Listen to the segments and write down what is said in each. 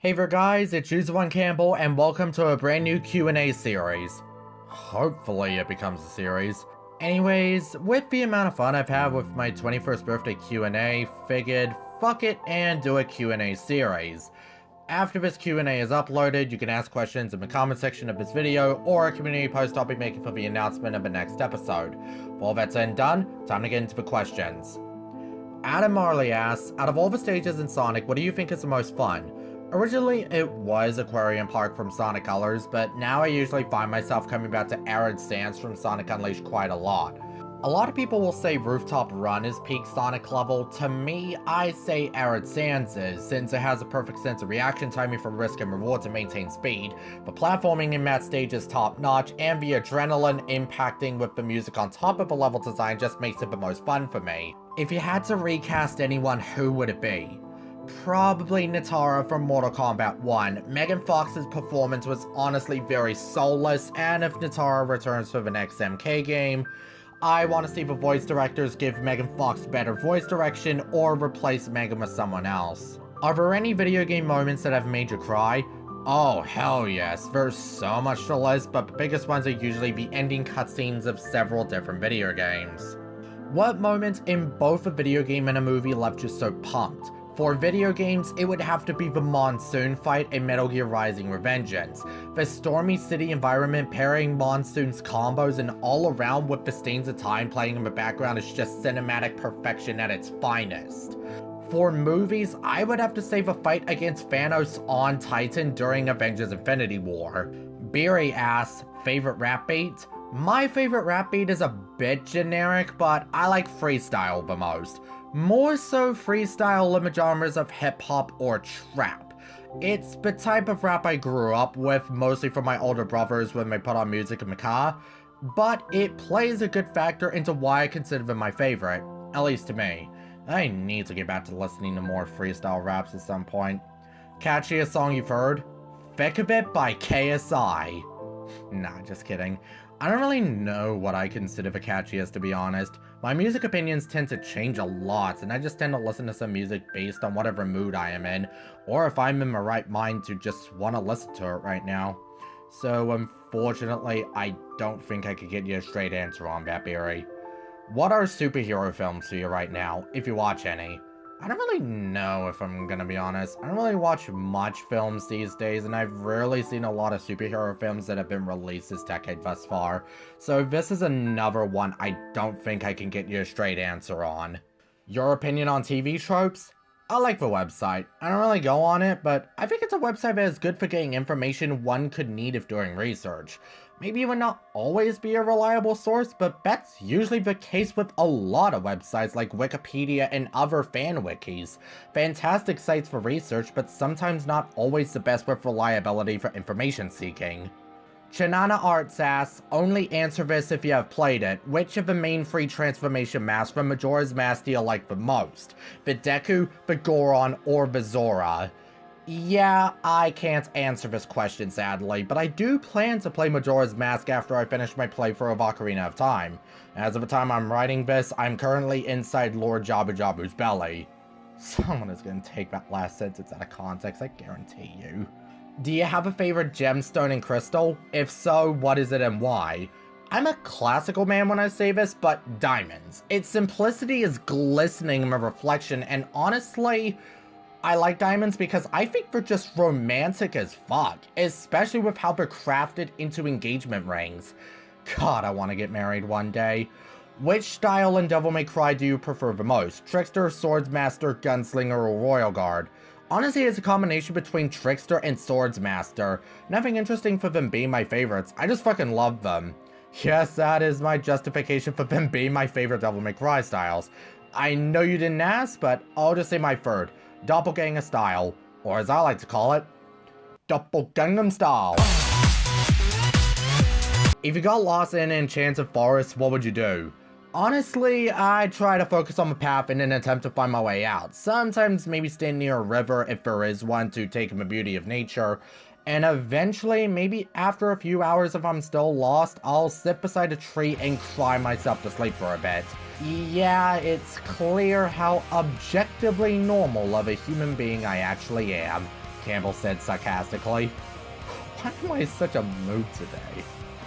Hey there guys, it's User1Campbell and welcome to a brand new Q&A series. Hopefully it becomes a series. Anyways, with the amount of fun I've had with my 21st birthday Q&A, figured fuck it and do a Q&A series. After this Q&A is uploaded, you can ask questions in the comment section of this video or a community post I'll be making for the announcement of the next episode. With all that said and done, time to get into the questions. Adam Marley asks, out of all the stages in Sonic, what do you think is the most fun? Originally, it was Aquarium Park from Sonic Colors, but now I usually find myself coming back to Arid Sands from Sonic Unleashed quite a lot. A lot of people will say Rooftop Run is peak Sonic level. To me, I say Arid Sands is, since it has a perfect sense of reaction timing for risk and reward to maintain speed. The platforming in that stage is top notch, and the adrenaline impacting with the music on top of the level design just makes it the most fun for me. If you had to recast anyone, who would it be? Probably Natara from Mortal Kombat 1. Megan Fox's performance was honestly very soulless, and if Natara returns for the next MK game, I want to see the voice directors give Megan Fox better voice direction or replace Megan with someone else. Are there any video game moments that have made you cry? Oh hell yes, there's so much to list, but the biggest ones are usually the ending cutscenes of several different video games. What moments in both a video game and a movie left you so pumped? For video games, it would have to be the Monsoon fight in Metal Gear Rising: Revengeance. The stormy city environment pairing Monsoon's combos and all around with the Stains of Time playing in the background is just cinematic perfection at its finest. For movies, I would have to say the fight against Thanos on Titan during Avengers Infinity War. Biri asks, favorite rap beat? My favorite rap beat is a bit generic, but I like freestyle the most. More so freestyle in the genres of hip-hop or trap. It's the type of rap I grew up with, mostly from my older brothers when they put on music in the car, but it plays a good factor into why I consider them my favorite, at least to me. I need to get back to listening to more freestyle raps at some point. Catchiest song you've heard? Thick of It by KSI. Nah, just kidding. I don't really know what I consider the catchiest, to be honest. My music opinions tend to change a lot, and I just tend to listen to some music based on whatever mood I am in, or if I'm in my right mind to just want to listen to it right now. So unfortunately, I don't think I could get you a straight answer on that, Biri. What are superhero films to you right now, if you watch any? I don't really know, if I'm gonna be honest. I don't really watch much films these days, and I've rarely seen a lot of superhero films that have been released this decade thus far. So this is another one I don't think I can get you a straight answer on. Your opinion on TV tropes? I like the website. I don't really go on it, but I think it's a website that is good for getting information one could need if doing research. Maybe it would not always be a reliable source, but that's usually the case with a lot of websites like Wikipedia and other fan wikis. Fantastic sites for research, but sometimes not always the best with reliability for information seeking. ChenanaArts asks, only answer this if you have played it. Which of the main free transformation masks from Majora's Mask do you like the most? The Deku, the Goron, or the Zora? Yeah, I can't answer this question sadly, but I do plan to play Majora's Mask after I finish my playthrough of Ocarina of Time. As of the time I'm writing this, I'm currently inside Lord Jabu Jabu's belly. Someone is going to take that last sentence out of context, I guarantee you. Do you have a favorite gemstone and crystal? If so, what is it and why? I'm a classical man when I say this, but diamonds. Its simplicity is glistening in my reflection, and honestly, I like diamonds because I think they're just romantic as fuck, especially with how they're crafted into engagement rings. God, I want to get married one day. Which style in Devil May Cry do you prefer the most? Trickster, Swordsmaster, Gunslinger, or Royal Guard? Honestly, it's a combination between Trickster and Swordsmaster. Nothing interesting for them being my favorites, I just fucking love them. Yes, that is my justification for them being my favorite Devil May Cry styles. I know you didn't ask, but I'll just say my third. Doppelganger style, or as I like to call it, Doppelgangnam style. If you got lost in an enchanted forest, what would you do? Honestly, I try to focus on the path in an attempt to find my way out. Sometimes maybe stand near a river if there is one to take in the beauty of nature. And eventually, maybe after a few hours if I'm still lost, I'll sit beside a tree and cry myself to sleep for a bit. Yeah, it's clear how objectively normal of a human being I actually am. Campbell said sarcastically. Why am I in such a mood today?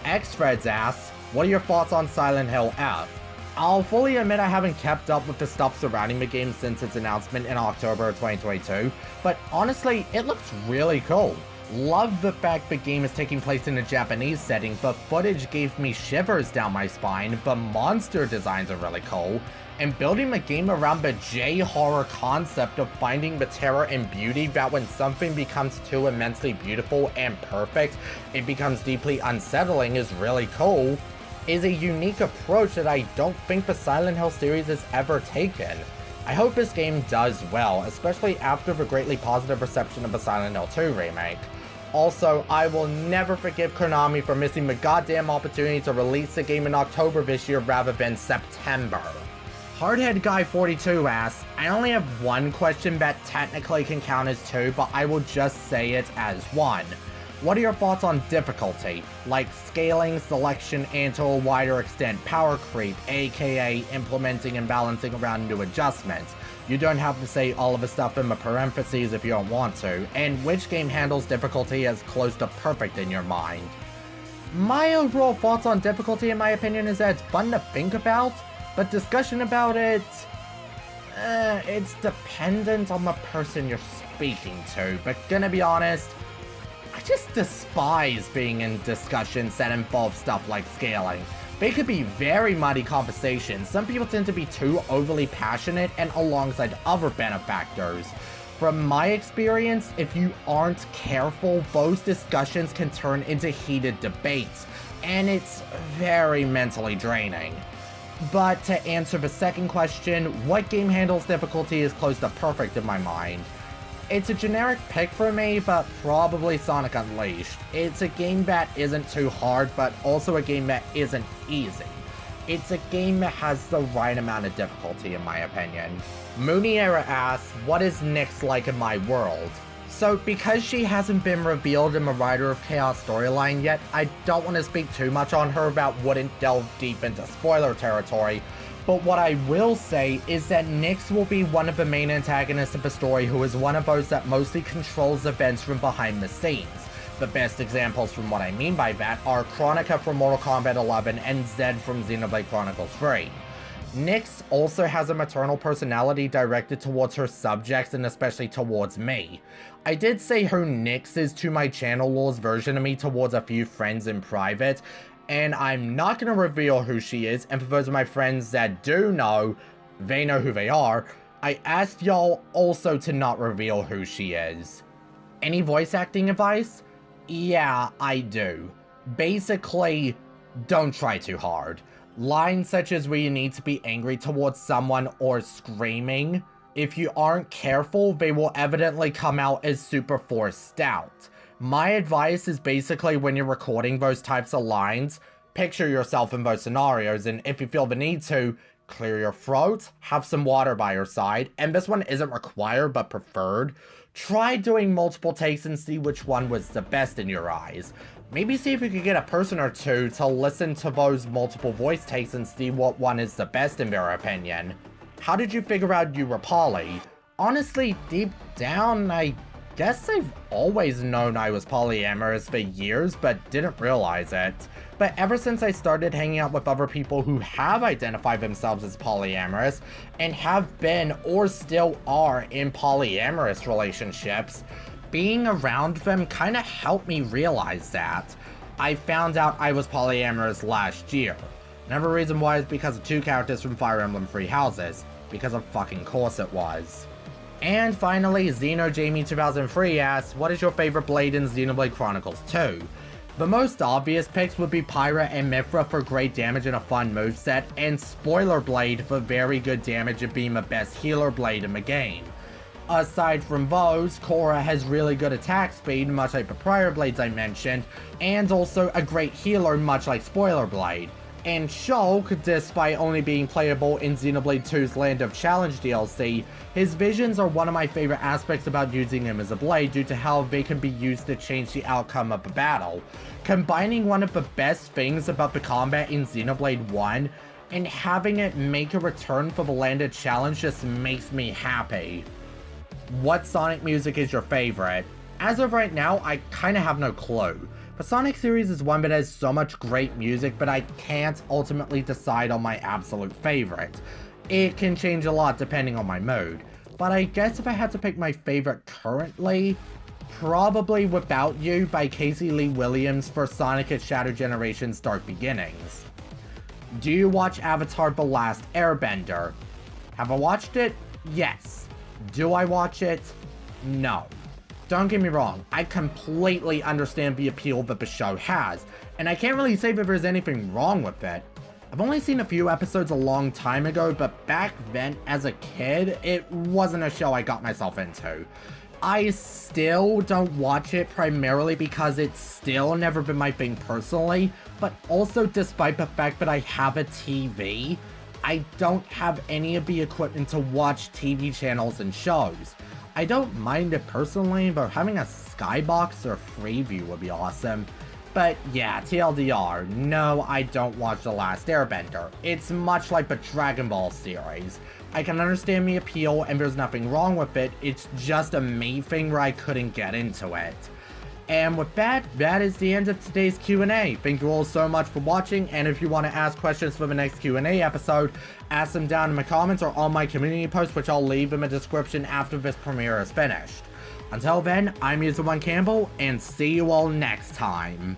Exfredds asks, what are your thoughts on Silent Hill F? I'll fully admit I haven't kept up with the stuff surrounding the game since its announcement in October of 2022, but honestly, it looks really cool. Love the fact the game is taking place in a Japanese setting, the footage gave me shivers down my spine, the monster designs are really cool, and building the game around the J-horror concept of finding the terror and beauty that when something becomes too immensely beautiful and perfect, it becomes deeply unsettling is really cool, is a unique approach that I don't think the Silent Hill series has ever taken. I hope this game does well, especially after the greatly positive reception of the Silent Hill 2 remake. Also, I will never forgive Konami for missing the goddamn opportunity to release the game in October this year rather than September. Hardhead Guy 42 asks, I only have one question that technically can count as two, but I will just say it as one. What are your thoughts on difficulty, like scaling, selection, and to a wider extent power creep, aka implementing and balancing around new adjustments? You don't have to say all of the stuff in the parentheses if you don't want to, and which game handles difficulty as close to perfect in your mind? My overall thoughts on difficulty in my opinion is that it's fun to think about, but discussion about it, it's dependent on the person you're speaking to, but gonna be honest, I just despise being in discussions that involve stuff like scaling. They could be very muddy conversations. Some people tend to be too overly passionate and alongside other benefactors. From my experience, if you aren't careful, those discussions can turn into heated debates, and it's very mentally draining. But to answer the second question, what game handles difficulty is close to perfect in my mind? It's a generic pick for me, but probably Sonic Unleashed. It's a game that isn't too hard, but also a game that isn't easy. It's a game that has the right amount of difficulty in my opinion. Mooniera asks, what is Nyx like in my world? So because she hasn't been revealed in the Rider of Chaos storyline yet, I don't want to speak too much on her that wouldn't delve deep into spoiler territory, but what I will say is that Nyx will be one of the main antagonists of the story who is one of those that mostly controls events from behind the scenes. The best examples from what I mean by that are Kronika from Mortal Kombat 11 and Zed from Xenoblade Chronicles 3. Nyx also has a maternal personality directed towards her subjects and especially towards me. I did say who Nyx is to my channel law's version of me towards a few friends in private, and I'm not going to reveal who she is, and for those of my friends that do know, they know who they are. I asked y'all also to not reveal who she is. Any voice acting advice? Yeah, I do. Basically, don't try too hard. Lines such as where you need to be angry towards someone or screaming, if you aren't careful, they will evidently come out as super forced out. My advice is basically when you're recording those types of lines, picture yourself in those scenarios, and if you feel the need to, clear your throat, have some water by your side, and this one isn't required but preferred. Try doing multiple takes and see which one was the best in your eyes. Maybe see if you could get a person or two to listen to those multiple voice takes and see what one is the best in their opinion. How did you figure out you were poly? Honestly, deep down, I guess I've always known I was polyamorous for years, but didn't realize it. But ever since I started hanging out with other people who have identified themselves as polyamorous, and have been or still are in polyamorous relationships, being around them kinda helped me realize that. I found out I was polyamorous last year. Another reason why is because of two characters from Fire Emblem Three Houses. Because of fucking course it was. And finally, XenoJamie 2003 asks, what is your favorite blade in Xenoblade Chronicles 2? The most obvious picks would be Pyra and Mithra for great damage and a fun moveset, and Spoiler Blade for very good damage and being the best healer blade in the game. Aside from those, Korra has really good attack speed, much like the prior blades I mentioned, and also a great healer, much like Spoiler Blade. And Shulk, despite only being playable in Xenoblade 2's Land of Challenge DLC, his visions are one of my favorite aspects about using him as a blade due to how they can be used to change the outcome of a battle. Combining one of the best things about the combat in Xenoblade 1 and having it make a return for the Land of Challenge just makes me happy. What Sonic music is your favorite? as of right now, I kinda have no clue. The Sonic series is one that has so much great music, but I can't ultimately decide on my absolute favorite. It can change a lot depending on my mood, but I guess if I had to pick my favorite currently, probably Without You by Casey Lee Williams for Sonic at Shadow Generations Dark Beginnings. Do you watch Avatar: The Last Airbender? Have I watched it? Yes. Do I watch it? No. Don't get me wrong, I completely understand the appeal that the show has, and I can't really say that there's anything wrong with it. I've only seen a few episodes a long time ago, but back then, as a kid, it wasn't a show I got myself into. I still don't watch it primarily because it's still never been my thing personally, but also despite the fact that I have a TV, I don't have any of the equipment to watch TV channels and shows. I don't mind it personally, but having a skybox or Freeview would be awesome. But yeah, TLDR, no, I don't watch The Last Airbender. It's much like the Dragon Ball series. I can understand the appeal and there's nothing wrong with it, it's just a me thing where I couldn't get into it. And with that, that is the end of today's Q&A. Thank you all so much for watching, and if you want to ask questions for the next Q&A episode, ask them down in the comments or on my community post, which I'll leave in the description after this premiere is finished. Until then, I'm User1Campbell, and see you all next time.